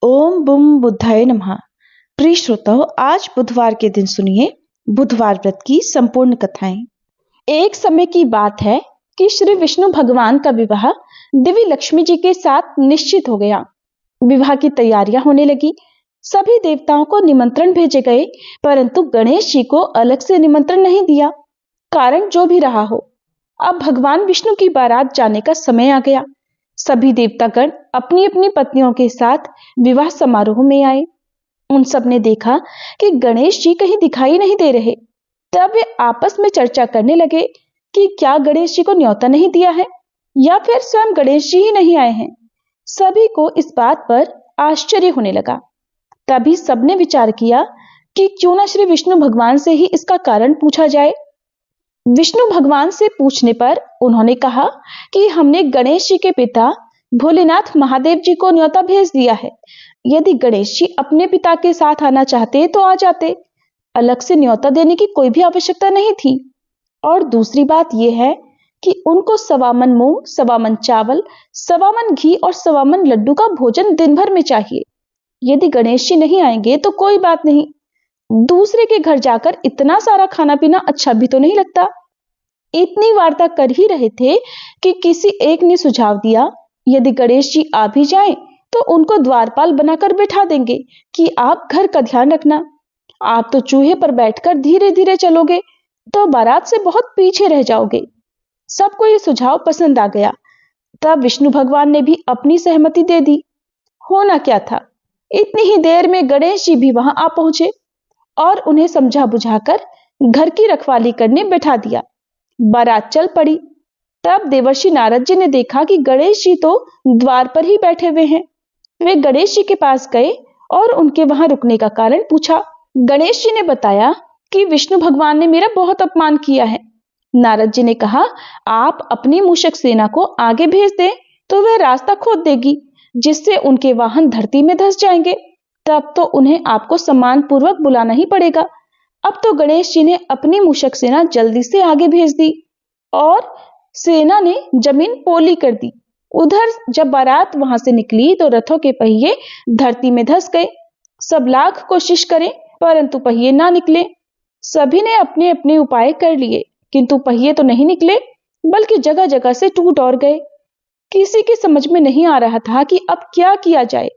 ओम बुम बुद्धाय नमः। प्रिय श्रोताओ, आज बुधवार के दिन सुनिए बुधवार व्रत की संपूर्ण कथाएं। एक समय की बात है कि श्री विष्णु भगवान का विवाह देवी लक्ष्मी जी के साथ निश्चित हो गया। विवाह की तैयारियां होने लगी। सभी देवताओं को निमंत्रण भेजे गए, परंतु गणेश जी को अलग से निमंत्रण नहीं दिया। कारण जो भी रहा हो, अब भगवान विष्णु की बारात जाने का समय आ गया। सभी देवतागण अपनी अपनी पत्नियों के साथ विवाह समारोह में आए। उन सब ने देखा कि गणेश जी कहीं दिखाई नहीं दे रहे। तब वे आपस में चर्चा करने लगे कि क्या गणेश जी को न्योता नहीं दिया है या फिर स्वयं गणेश जी ही नहीं आए हैं। सभी को इस बात पर आश्चर्य होने लगा। तभी सबने विचार किया कि क्यों ना श्री विष्णु भगवान से ही इसका कारण पूछा जाए। विष्णु भगवान से पूछने पर उन्होंने कहा कि हमने गणेश जी के पिता भोलेनाथ महादेव जी को न्योता भेज दिया है। यदि गणेश जी अपने पिता के साथ आना चाहते तो आ जाते, अलग से न्योता देने की कोई भी आवश्यकता नहीं थी। और दूसरी बात यह है कि उनको 1.25 मन मूंग, 1.25 मन चावल, 1.25 मन घी और 1.25 मन लड्डू का भोजन दिन भर में चाहिए। यदि गणेश जी नहीं आएंगे तो कोई बात नहीं, दूसरे के घर जाकर इतना सारा खाना पीना अच्छा भी तो नहीं लगता। इतनी वार्ता कर ही रहे थे कि किसी एक ने सुझाव दिया, यदि गणेश जी आ भी जाएं तो उनको द्वारपाल बनाकर बैठा देंगे कि आप घर का ध्यान रखना। आप तो चूहे पर बैठकर धीरे धीरे चलोगे तो बारात से बहुत पीछे रह जाओगे। सबको ये सुझाव पसंद आ गया। तब विष्णु भगवान ने भी अपनी सहमति दे दी। होना क्या था, इतनी ही देर में गणेश जी भी वहां आ पहुंचे और उन्हें समझा बुझाकर घर की रखवाली करने बैठा दिया। बारात चल पड़ी। तब देवर्षि नारद जी ने देखा कि गणेश जी तो द्वार पर ही बैठे हुए हैं। वे गणेश जी के पास गए और उनके वहां रुकने का कारण पूछा। गणेश जी ने बताया कि विष्णु भगवान ने मेरा बहुत अपमान किया है। नारद जी ने कहा, आप अपनी मूषक सेना को आगे भेज दें तो वह रास्ता खोद देगी, जिससे उनके वाहन धरती में धंस जाएंगे। तब तो उन्हें आपको सम्मान पूर्वक बुलाना ही पड़ेगा। अब तो गणेश जी ने अपनी मूषक सेना जल्दी से आगे भेज दी और सेना ने जमीन पोली कर दी। उधर जब बारात वहां से निकली तो रथों के पहिए धरती में धंस गए। सब लाख कोशिश करें परंतु पहिए ना निकले। सभी ने अपने अपने उपाय कर लिए, किंतु पहिए तो नहीं निकले, बल्कि जगह जगह से टूट और गए। किसी की समझ में नहीं आ रहा था कि अब क्या किया जाए।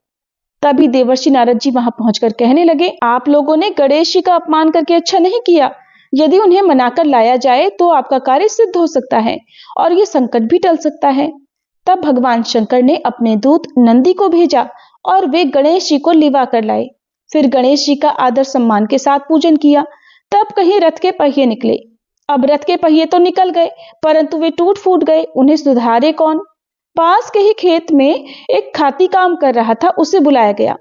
तभी देवर्षि नारद जी वहां पहुंचकर कहने लगे, आप लोगों ने गणेश जी का अपमान करके अच्छा नहीं किया। यदि उन्हें मनाकर लाया जाए तो आपका कार्य सिद्ध हो सकता है और ये संकट भी टल सकता है। तब भगवान शंकर ने अपने दूत नंदी को भेजा और वे गणेश जी को लिवा कर लाए। फिर गणेश जी का आदर सम्मान के साथ पूजन किया। तब कहीं रथ के पहिए निकले। अब रथ के पहिए तो निकल गए, परंतु वे टूट फूट गए। उन्हें सुधारे कौन? पास के ही खेत में एक खाती काम कर रहा था, उसे बुलाया गया।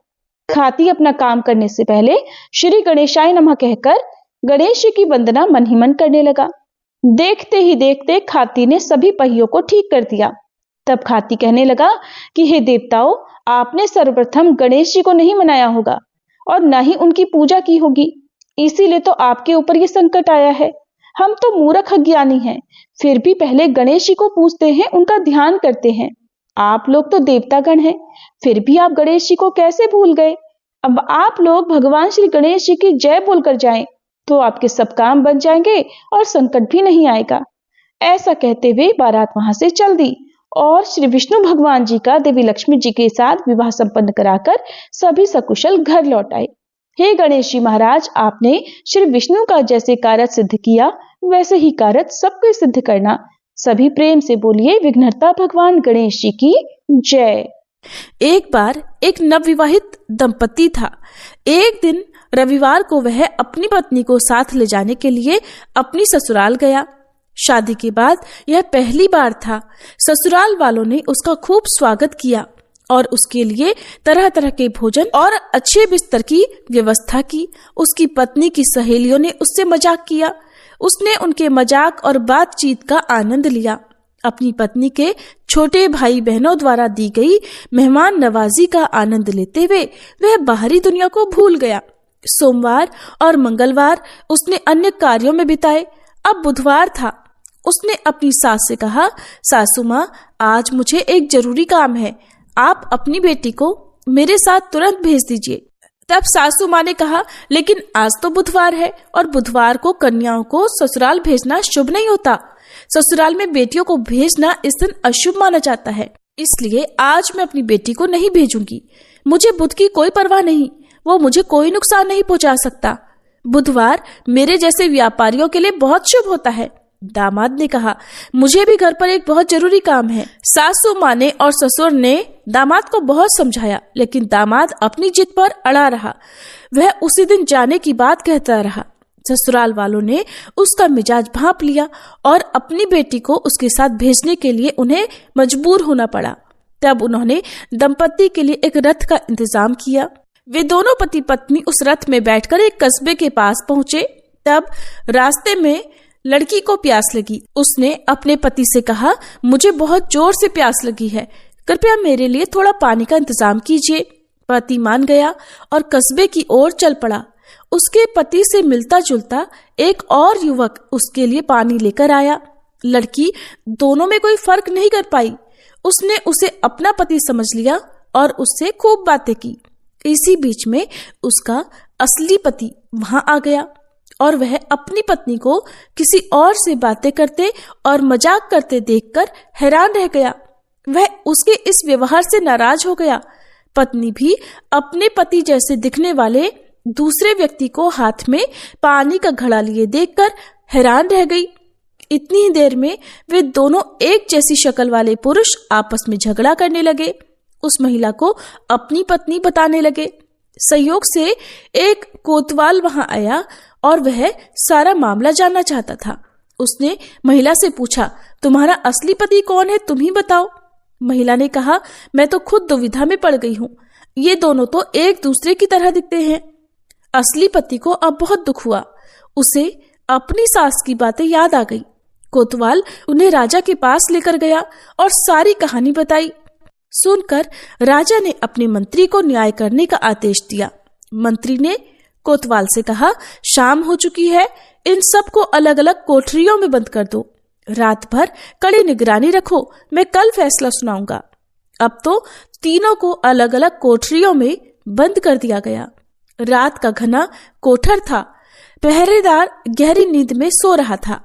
खाती अपना काम करने से पहले श्री गणेशाय नमः कहकर गणेश जी की वंदना मन ही मन करने लगा। देखते ही देखते खाती ने सभी पहियों को ठीक कर दिया। तब खाती कहने लगा कि हे देवताओं, आपने सर्वप्रथम गणेश जी को नहीं मनाया होगा और न ही उनकी पूजा की होगी, इसीलिए तो आपके ऊपर ये संकट आया है। हम तो मूर्ख अज्ञानी हैं, फिर भी पहले गणेश जी को पूजते हैं, उनका ध्यान करते हैं। आप लोग तो देवतागण हैं, फिर भी आप गणेश जी को कैसे भूल गए? अब आप लोग भगवान श्री गणेश जी की जय बोलकर जाएं, तो आपके सब काम बन जाएंगे और संकट भी नहीं आएगा। ऐसा कहते हुए बारात वहां से चल दी और श्री विष्णु भगवान जी का देवी लक्ष्मी जी के साथ विवाह संपन्न कराकर सभी सकुशल घर लौट आए। हे गणेश जी महाराज, आपने श्री विष्णु का जैसे कार्य सिद्ध किया वैसे ही कार्य सबको सिद्ध करना। सभी प्रेम से बोलिए विघ्नहर्ता भगवान गणेश जी की जय। एक बार एक नवविवाहित दंपति था। एक दिन रविवार को वह अपनी पत्नी को साथ ले जाने के लिए अपनी ससुराल गया। शादी के बाद यह पहली बार था। ससुराल वालों ने उसका खूब स्वागत किया और उसके लिए तरह तरह के भोजन और अच्छे बिस्तर की व्यवस्था की। उसकी पत्नी की सहेलियों ने उससे मजाक किया। उसने उनके मजाक और बातचीत का आनंद लिया। अपनी पत्नी के छोटे भाई बहनों द्वारा दी गई मेहमान नवाजी का आनंद लेते हुए वह बाहरी दुनिया को भूल गया। सोमवार और मंगलवार उसने अन्य कार्यों में बिताए। अब बुधवार था। उसने अपनी सास से कहा, सासू माँ, आज मुझे एक जरूरी काम है। आप अपनी बेटी को मेरे साथ तुरंत भेज दीजिए। तब सासू माँ ने कहा, लेकिन आज तो बुधवार है और बुधवार को कन्याओं को ससुराल भेजना शुभ नहीं होता। ससुराल में बेटियों को भेजना इस दिन अशुभ माना जाता है, इसलिए आज मैं अपनी बेटी को नहीं भेजूंगी। मुझे बुध की कोई परवाह नहीं, वो मुझे कोई नुकसान नहीं पहुंचा सकता। बुधवार मेरे जैसे व्यापारियों के लिए बहुत शुभ होता है। दामाद ने कहा, मुझे भी घर पर एक बहुत जरूरी काम है। सासू माँ ने और ससुर ने दामाद को बहुत समझाया, लेकिन दामाद अपनी जिद पर अड़ा रहा। वह उसी दिन जाने की बात कहता रहा। ससुराल वालों ने उसका मिजाज भांप लिया और अपनी बेटी को उसके साथ भेजने के लिए उन्हें मजबूर होना पड़ा। तब उन्होंने दंपत्ति के लिए एक रथ का इंतजाम किया। वे दोनों पति पत्नी उस रथ में बैठकर एक कस्बे के पास पहुंचे। तब रास्ते में लड़की को प्यास लगी। उसने अपने पति से कहा, मुझे बहुत जोर से प्यास लगी है, कृपया मेरे लिए थोड़ा पानी का इंतजाम कीजिए। पति मान गया और कस्बे की ओर चल पड़ा। उसके पति से मिलता जुलता एक और युवक उसके लिए पानी लेकर आया। लड़की दोनों में कोई फर्क नहीं कर पाई। उसने उसे अपना पति समझ लिया और उससे खूब बातें की। इसी बीच में उसका असली पति वहां आ गया और वह अपनी पत्नी को किसी और से बातें करते और मजाक करते देखकर हैरान रह गया। वह उसके इस व्यवहार से नाराज हो गया। पत्नी भी अपने पति जैसे दिखने वाले दूसरे व्यक्ति को हाथ में पानी का घड़ा लिए देखकर हैरान रह गई। इतनी ही देर में वे दोनों एक जैसी शक्ल वाले पुरुष आपस में झगड़ा करने लगे। उस महिला को अपनी पत्नी बताने लगे। संयोग से एक कोतवाल वहां आया और वह सारा मामला जानना चाहता था। उसने महिला से पूछा, तुम्हारा असली पति कौन है, तुम ही बताओ। महिला ने कहा, मैं तो खुद दुविधा में पड़ गई हूँ। ये दोनों तो एक दूसरे की तरह दिखते हैं। असली पति को अब बहुत दुख हुआ। उसे अपनी सास की बातें याद आ गई। कोतवाल उन्हें राजा के पास लेकर गया और सारी कहानी बताई। सुनकर राजा ने अपने मंत्री को न्याय करने का आदेश दिया। मंत्री ने कोतवाल से कहा, शाम हो चुकी है, इन सबको अलग अलग कोठरियों में बंद कर दो। रात भर कड़ी निगरानी रखो, मैं कल फैसला सुनाऊंगा। अब तो तीनों को अलग अलग कोठरियों में बंद कर दिया गया। रात का घना कोठर था। पहरेदार गहरी नींद में सो रहा था।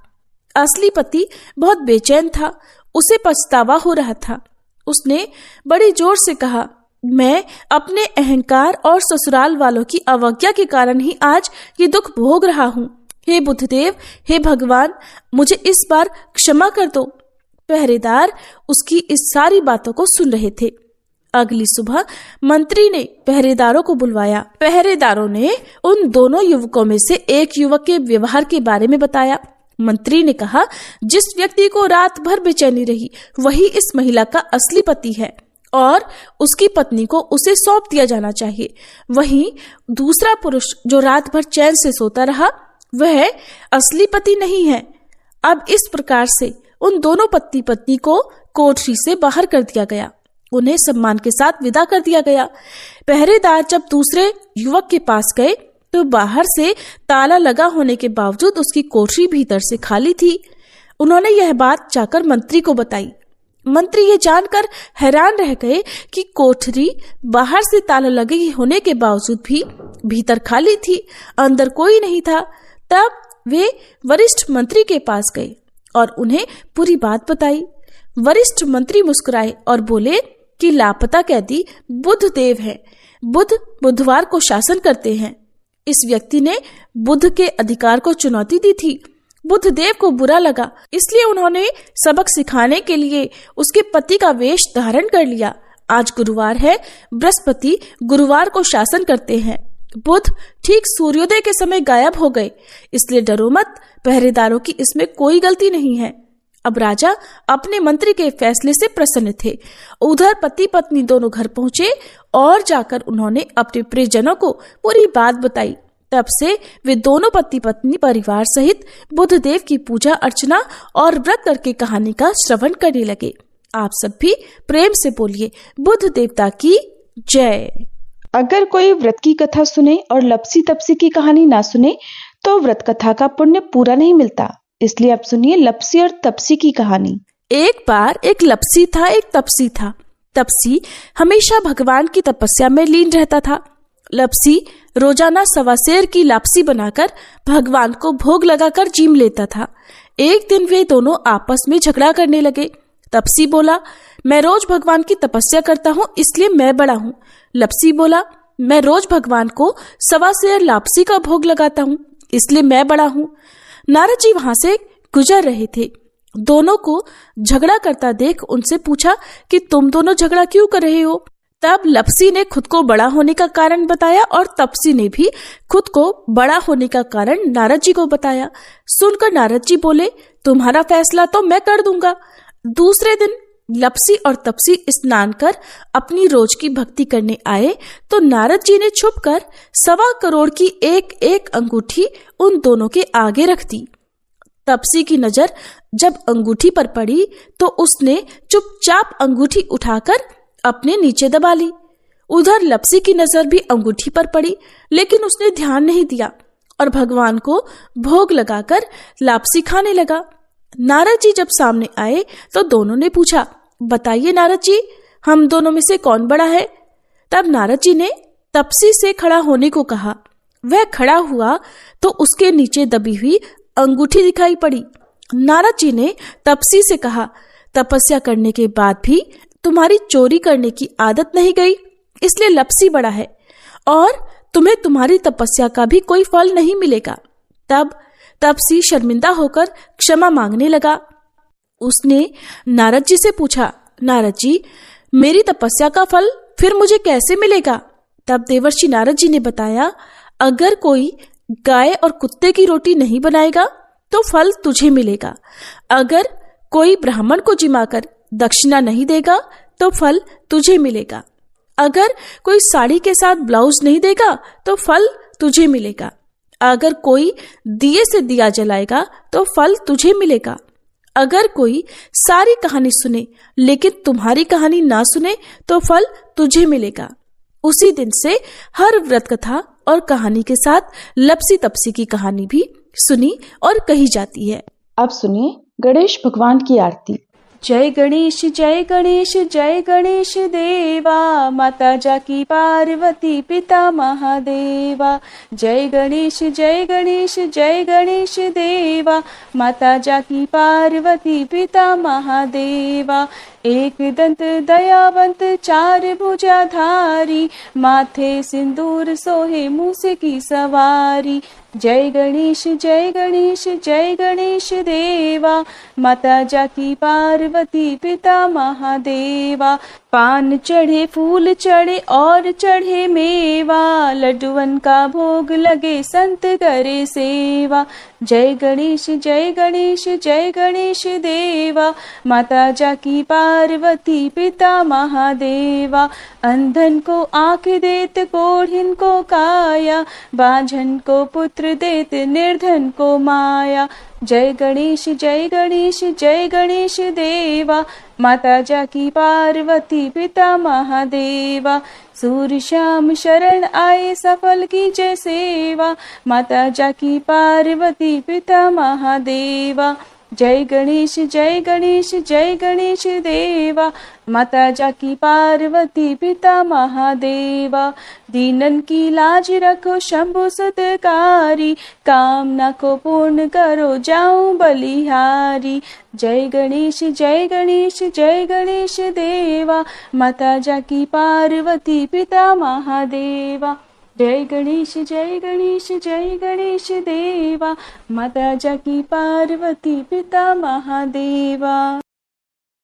असली पति बहुत बेचैन था। उसे पछतावा हो रहा था। उसने बड़ी जोर से कहा, मैं अपने अहंकार और ससुराल वालों की अवज्ञा के कारण ही आज ये दुख भोग रहा हूँ। हे बुद्धदेव, हे भगवान, मुझे इस बार क्षमा कर दो। पहरेदार उसकी इस सारी बातों को सुन रहे थे। अगली सुबह मंत्री ने पहरेदारों को बुलवाया। पहरेदारों ने उन दोनों युवकों में से एक युवक के व्यवहार के बारे में बताया। मंत्री ने कहा, जिस व्यक्ति को रात भर बेचैनी रही वही इस महिला का असली पति है और उसकी पत्नी को उसे सौंप दिया जाना चाहिए। वहीं दूसरा पुरुष जो रात भर चैन से सोता रहा वह असली पति नहीं है। अब इस प्रकार से उन दोनों पति पत्नी को कोठरी से बाहर कर दिया गया। उन्हें सम्मान के साथ विदा कर दिया गया। पहरेदार जब दूसरे युवक के पास गए तो बाहर से ताला लगा होने के बावजूद उसकी कोठरी भीतर से खाली थी। उन्होंने यह बात जाकर मंत्री को बताई। मंत्री ये जानकर हैरान रह गए कि कोठरी बाहर से ताला लगे होने के बावजूद भी भीतर खाली थी, अंदर कोई नहीं था। तब वे वरिष्ठ मंत्री के पास गए और उन्हें पूरी बात बताई। वरिष्ठ मंत्री मुस्कुराए और बोले कि लापता कैदी बुधदेव है। बुध बुधवार को शासन करते हैं। इस व्यक्ति ने बुध के अधिकार को चुनौती दी थी। बुधदेव को बुरा लगा, इसलिए उन्होंने सबक सिखाने के लिए उसके पति का वेश धारण कर लिया। आज गुरुवार है, बृहस्पति गुरुवार को शासन करते हैं। बुध ठीक सूर्योदय के समय गायब हो गए, इसलिए डरो मत, पहरेदारों की इसमें कोई गलती नहीं है। अब राजा अपने मंत्री के फैसले से प्रसन्न थे। उधर पति पत्नी दोनों घर पहुंचे और जाकर उन्होंने अपने प्रियजनों को पूरी बात बताई। तब से वे दोनों पति पत्नी परिवार सहित बुधदेव की पूजा अर्चना और व्रत करके कहानी का श्रवण करने लगे। आप सब भी प्रेम से बोलिए, बुध देवता की जय। अगर कोई व्रत की कथा सुने और लपसी तपसी की कहानी ना सुने तो व्रत कथा का पुण्य पूरा नहीं मिलता। इसलिए आप सुनिए लपसी और तपसी की कहानी। एक बार एक लपसी था, एक तपसी था। तपसी हमेशा भगवान की तपस्या में लीन रहता था। लपसी रोजाना सवा सेर की लापसी बनाकर भगवान को भोग लगाकर जीम लेता था। एक दिन वे दोनों आपस में झगड़ा करने लगे। तपसी बोला, मैं रोज भगवान की तपस्या करता हूँ इसलिए मैं बड़ा हूँ। लपसी बोला, मैं रोज भगवान को सवा सेर लापसी का भोग लगाता हूँ इसलिए मैं बड़ा हूँ। नारद जी वहां से गुजर रहे थे। दोनों को झगड़ा करता देख उनसे पूछा कि तुम दोनों झगड़ा क्यों कर रहे हो। तब लपसी ने खुद को बड़ा होने का कारण बताया और तपसी ने भी खुद को बड़ा होने का कारण नारद जी को बताया। सुनकर नारद जी बोले, तुम्हारा फैसला तो मैं कर दूंगा। दूसरे दिन लपसी और तपसी स्नान कर अपनी रोज की भक्ति करने आए तो नारद जी ने छुपकर 1.25 करोड़ की एक एक अंगूठी उन दोनों के आगे रख दी। तपसी की नजर जब अंगूठी पर पड़ी तो उसने चुपचाप अंगूठी उठाकर अपने नीचे दबा ली। उधर लपसी की नजर भी अंगूठी पर पड़ी लेकिन उसने ध्यान नहीं दिया और भगवान को भोग लगाकर लापसी खाने लगा। नारद जी जब सामने आए तो दोनों ने पूछा, बताइए नारद जी, हम दोनों में से कौन बड़ा है। तब नारद जी ने तपसी से खड़ा होने को कहा। वह खड़ा हुआ तो उसके नीचे दबी हुई अंगूठी दिखाई पड़ी। नारद जी ने तपसी से कहा, तपस्या करने के बाद भी तुम्हारी चोरी करने की आदत नहीं गई इसलिए लपसी बड़ा है और तुम्हें तुम्हारी तपस्या का भी कोई फल नहीं मिलेगा। तब तपसी शर्मिंदा होकर क्षमा मांगने लगा। उसने नारद जी से पूछा, नारद जी, मेरी तपस्या का फल फिर मुझे कैसे मिलेगा। तब देवर्षि नारद जी ने बताया, अगर कोई गाय और कुत्ते की रोटी नहीं बनाएगा तो फल तुझे मिलेगा। अगर कोई ब्राह्मण को जिमाकर दक्षिणा नहीं देगा तो फल तुझे मिलेगा। अगर कोई साड़ी के साथ ब्लाउज नहीं देगा तो फल तुझे मिलेगा। अगर कोई दिए से दिया जलाएगा तो फल तुझे मिलेगा। अगर कोई सारी कहानी सुने लेकिन तुम्हारी कहानी ना सुने तो फल तुझे मिलेगा। उसी दिन से हर व्रत कथा और कहानी के साथ लपसी तपसी की कहानी भी सुनी और कही जाती है। अब सुनिए गणेश भगवान की आरती। जय गणेश जय गणेश जय गणेश देवा, माता जाकी पार्वती पिता महादेवा। जय गणेश जय गणेश जय गणेश देवा, माता जाकी पार्वती पिता महादेवा। एक दंत दयावंत चार भुजाधारी, माथे सिंदूर सोहे मूस की सवारी। जय गणेश जय गणेश जय गणेश देवा, माता जाकी पार्वती पिता महादेवा। पान चढ़े फूल चढ़े और चढ़े मेवा, लड्डुअन का भोग लगे संत करे सेवा। जय गणेश जय गणेश जय गणेश देवा, माता जाकी पार्वती पिता महादेवा। अंधन को आँख देत कोढ़िन को काया, बांझन को पुत्र देत निर्धन को माया। जय गणेश जय गणेश जय गणेश देवा, माता जाकी पार्वती पिता महादेवा। सूर्य श्याम शरण आए सफल की जय सेवा, माता जाकी पार्वती पिता महादेवा। जय गणेश जय गणेश जय गणेश देवा, माता जाकी पार्वती पिता महादेवा। दीनन की लाज रखो शंभु सुतकारी, कामना को पूर्ण करो जाऊं बलिहारी। जय गणेश जय गणेश जय गणेश देवा, माता जाकी पार्वती पिता महादेवा। जय गणेश जय गणेश जय गणेश देवा, माता जाकी पार्वती पिता महादेवा।